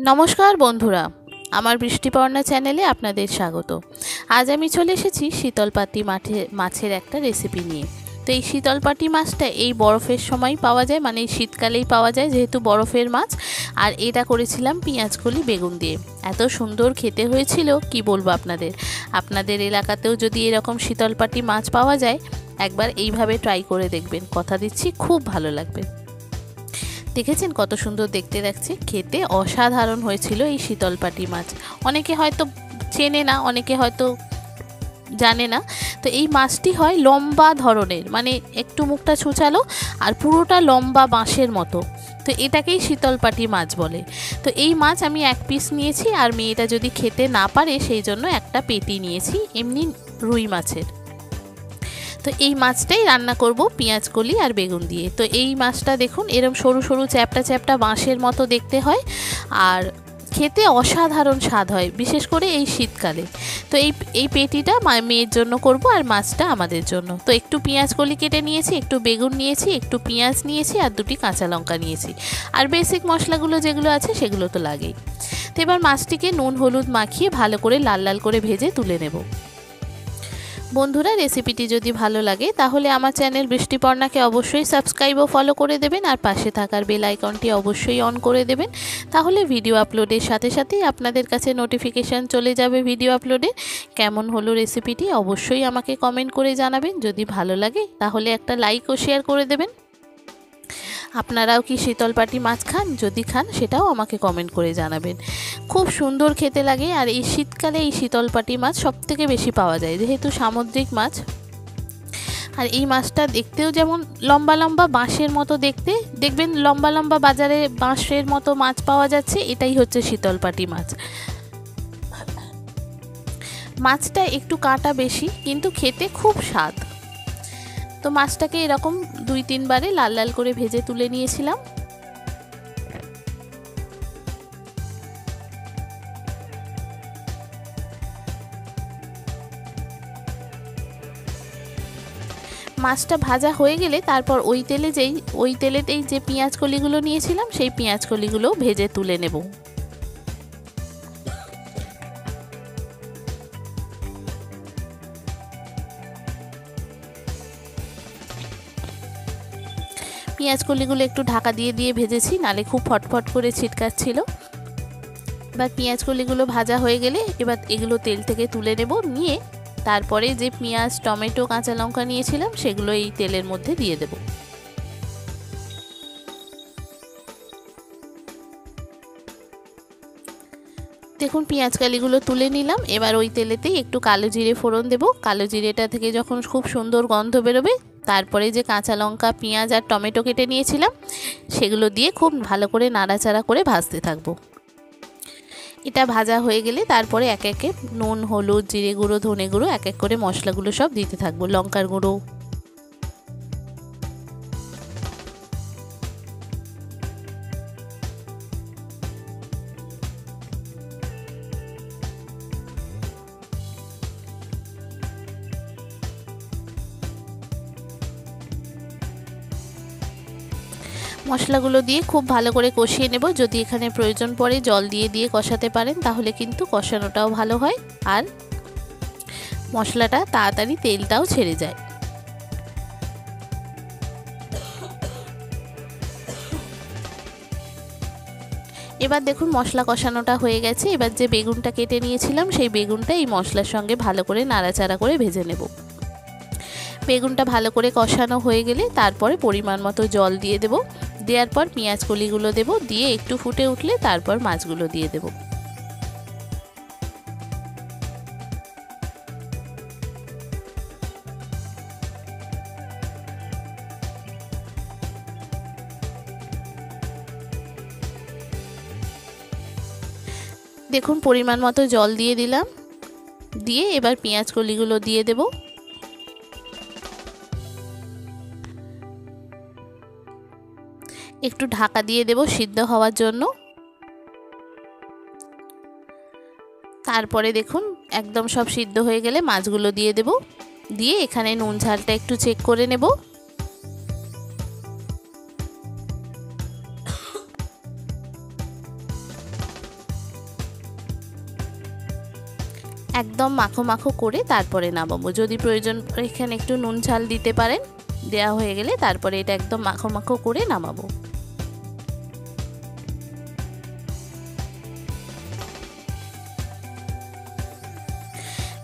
নমস্কার বন্ধুরা, আমার বৃষ্টিপর্ণা চ্যানেলে আপনাদের স্বাগত। আজ আমি চলে এসেছি শীতলপাটি মাছের একটা রেসিপি নিয়ে। তো এই শীতলপাটি মাছটা এই বরফের সময় পাওয়া যায়, মানে শীতকালেই পাওয়া যায় যেহেতু বরফের মাছ। আর এটা করেছিলাম পেঁয়াজকলি বেগুন দিয়ে। এত সুন্দর খেতে হয়েছিল কি বলবো আপনাদের এলাকাতেও যদি এরকম শীতলপাটি মাছ পাওয়া যায়, একবার এইভাবে ট্রাই করে দেখবেন, কথা দিচ্ছি খুব ভালো লাগবে। দেখেছেন কত সুন্দর দেখতে লাগছে, খেতে অসাধারণ হয়েছিল এই শীতলপাটি মাছ। অনেকে হয়তো চেনে না, অনেকে হয়তো জানে না। তো এই মাছটি হয় লম্বা ধরনের, মানে একটু মুখটা ছুঁচালো আর পুরোটা লম্বা বাঁশের মতো। তো এটাকেই শীতলপাটি মাছ বলে। তো এই মাছ আমি এক পিস নিয়েছি, আর মেয়েটা যদি খেতে না পারে সেই জন্য একটা পেটি নিয়েছি এমনি রুই মাছের। তো এই মাছটাই রান্না করব পেঁয়াজকলি আর বেগুন দিয়ে। তো এই মাছটা দেখুন এরকম সরু সরু চ্যাপটা চ্যাপটা বাঁশের মতো দেখতে হয়, আর খেতে অসাধারণ স্বাদ হয়, বিশেষ করে এই শীতকালে। তো এই পেটিটা মেয়ের জন্য করব, আর মাছটা আমাদের জন্য। তো একটু পেঁয়াজকলি কেটে নিয়েছি, একটু বেগুন নিয়েছি, একটু পেঁয়াজ নিয়েছি, আর দুটি কাঁচা লঙ্কা নিয়েছি। আর বেসিক মশলাগুলো যেগুলো আছে সেগুলো তো লাগেই। তো এবার মাছটিকে নুন হলুদ মাখিয়ে ভালো করে লাল লাল করে ভেজে তুলে নেব। বন্ধুরা, রেসিপিটি যদি ভালো লাগে তাহলে আমার চ্যানেল বৃষ্টিপর্ণাকে অবশ্যই সাবস্ক্রাইব ও ফলো করে দেবেন, আর পাশে থাকার বেল আইকনটি অবশ্যই অন করে দেবেন। তাহলে ভিডিও আপলোডের সাথে সাথেই আপনাদের কাছে নোটিফিকেশান চলে যাবে ভিডিও আপলোডে। কেমন হলো রেসিপিটি অবশ্যই আমাকে কমেন্ট করে জানাবেন। যদি ভালো লাগে তাহলে একটা লাইক ও শেয়ার করে দেবেন। আপনারাও কি শীতলপাটি মাছ খান? যদি খান সেটাও আমাকে কমেন্ট করে জানাবেন। খুব সুন্দর খেতে লাগে, আর এই শীতকালে এই শীতলপাটি মাছ সবথেকে বেশি পাওয়া যায় যেহেতু সামুদ্রিক মাছ। আর এই মাছটা দেখতেও যেমন লম্বা লম্বা বাঁশের মতো দেখতে, দেখবেন লম্বা লম্বা বাজারে বাঁশের মতো মাছ পাওয়া যাচ্ছে, এটাই হচ্ছে শীতলপাটি মাছ। মাছটা একটু কাঁটা বেশি, কিন্তু খেতে খুব স্বাদ। তো মাছটাকে এরকম 2-3 বারে লাল লাল করে ভেজে তুলে নিয়েছিলাম। মাছটা ভাজা হয়ে গেলে তারপর ওই তেলেতেই যে পেঁয়াজ কলিগুলো নিয়েছিলাম সেই পেঁয়াজ কলিগুলো ভেজে তুলে নেব। পেঁয়াজ কলিগুলো একটু ঢাকা দিয়ে দিয়ে ভেজেছি, নালে খুব ফটফট করে ছিটকাচ্ছিল। এবার পেঁয়াজ কলিগুলো ভাজা হয়ে গেলে এবার এগুলো তেল থেকে তুলে নেব। নিয়ে তারপরে যে পেঁয়াজ টমেটো কাঁচা লঙ্কা নিয়েছিলাম সেগুলো এই তেলের মধ্যে দিয়ে দেব। দেখুন পেঁয়াজ কালিগুলো তুলে নিলাম। এবার ওই তেলেতেই একটু কালো জিরে ফোড়ন দেব। কালো জিরেটা থেকে যখন খুব সুন্দর গন্ধ বেরোবে, তারপরে যে কাঁচা লঙ্কা পেঁয়াজ আর টমেটো কেটে নিয়েছিলাম সেগুলো দিয়ে খুব ভালো করে নাড়াচাড়া করে ভাজতে থাকবো। এটা ভাজা হয়ে গেলে তারপরে এক একে নুন হলুদ জিরে গুঁড়ো ধনে গুঁড়ো এক এক করে মশলাগুলো সব দিতে থাকবো, লঙ্কার গুঁড়ো। মশলাগুলো দিয়ে খুব ভালো করে কষিয়ে নেব। যদি এখানে প্রয়োজন পড়ে জল দিয়ে দিয়ে কষাতে পারেন, তাহলে কিন্তু কষানোটাও ভালো হয় আর মশলাটা তাড়াতাড়ি তেলটাও ছেড়ে যায়। এবার দেখুন মশলা কষানোটা হয়ে গেছে। এবার যে বেগুনটা কেটে নিয়েছিলাম সেই বেগুনটা এই মশলার সঙ্গে ভালো করে নাড়াচাড়া করে ভেজে নেব। বেগুনটা ভালো করে কষানো হয়ে গেলে তারপরে পরিমাণ মতো জল দিয়ে দেব। দেওয়ার পর পেঁয়াজ কলিগুলো দেব, দিয়ে একটু ফুটে উঠলে তারপর মাছগুলো দিয়ে দেব। দেখুন পরিমাণ মতো জল দিয়ে দিলাম, দিয়ে এবার পেঁয়াজ কলিগুলো দিয়ে দেব। একটু ঢাকা দিয়ে দেব সিদ্ধ হওয়ার জন্য। তারপরে দেখুন একদম সব সিদ্ধ হয়ে গেলে মাছগুলো দিয়ে দেব। দিয়ে এখানে নুন ঝালটা একটু চেক করে নেব। একদম মাখো মাখো করে তারপরে নামাবো। যদি প্রয়োজন এখানে একটু নুন ঝাল দিতে পারেন, দেওয়া হয়ে গেলে তারপরে এটা একদম মাখো মাখো করে নামাবো।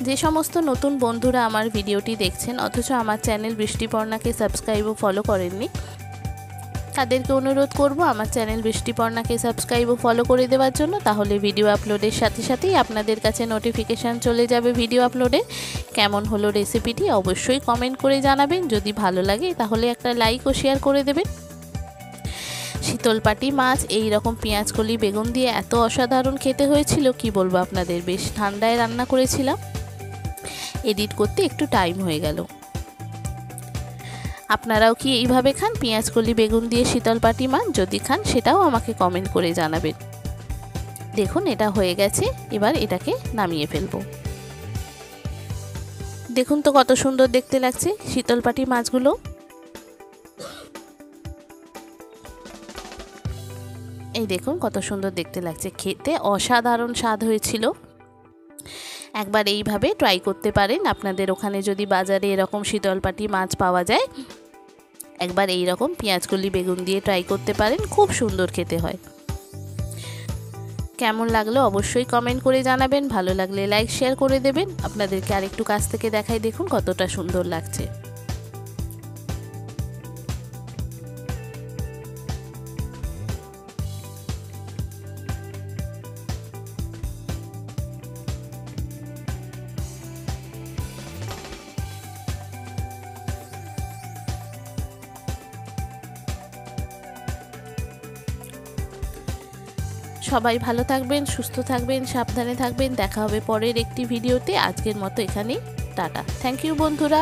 যে সমস্ত নতুন বন্ধুরা আমার ভিডিওটি দেখছেন অথচ আমার চ্যানেল বৃষ্টিপর্ণাকে সাবস্ক্রাইব ও ফলো করেননি, তাদেরকে অনুরোধ করব আমার চ্যানেল বৃষ্টিপর্ণাকে সাবস্ক্রাইব ও ফলো করে দেওয়ার জন্য। তাহলে ভিডিও আপলোডের সাথে সাথেই আপনাদের কাছে নোটিফিকেশান চলে যাবে ভিডিও আপলোডের। কেমন হলো রেসিপিটি অবশ্যই কমেন্ট করে জানাবেন। যদি ভালো লাগে তাহলে একটা লাইক ও শেয়ার করে দেবেন। শীতলপাটি মাছ এই রকম পেঁয়াজকলি বেগুন দিয়ে এত অসাধারণ খেতে হয়েছিল কি বলবো আপনাদের। বেশ ঠান্ডায় রান্না করেছিলাম, এডিট করতে একটু টাইম হয়ে গেল। আপনারাও কি এইভাবে খান পেঁয়াজকলি বেগুন দিয়ে শীতলপাটি মাছ? যদি খান সেটাও আমাকে কমেন্ট করে জানাবেন। দেখুন এটা হয়ে গেছে, এবার এটাকে নামিয়ে ফেলবো। দেখুন তো কত সুন্দর দেখতে লাগছে শীতলপাটি মাছগুলো। এই দেখুন কত সুন্দর দেখতে লাগছে, খেতে অসাধারণ স্বাদ হয়েছিল। একবার এইভাবে ট্রাই করতে পারেন। আপনাদের ওখানে যদি বাজারে এরকম শীতলপাটি মাছ পাওয়া যায়, একবার এই রকম পেঁয়াজকলি বেগুন দিয়ে ট্রাই করতে পারেন, খুব সুন্দর খেতে হয়। কেমন লাগলো অবশ্যই কমেন্ট করে জানাবেন। ভালো লাগলে লাইক শেয়ার করে দেবেন। আপনাদেরকে আরেকটু কাছ থেকে দেখাই, দেখুন কতটা সুন্দর লাগছে। সবাই ভালো থাকবেন, সুস্থ থাকবেন, সাবধানে থাকবেন। দেখা হবে পরের একটি ভিডিওতে। আজকের মতো এখানেই টাটা। থ্যাংক ইউ বন্ধুরা।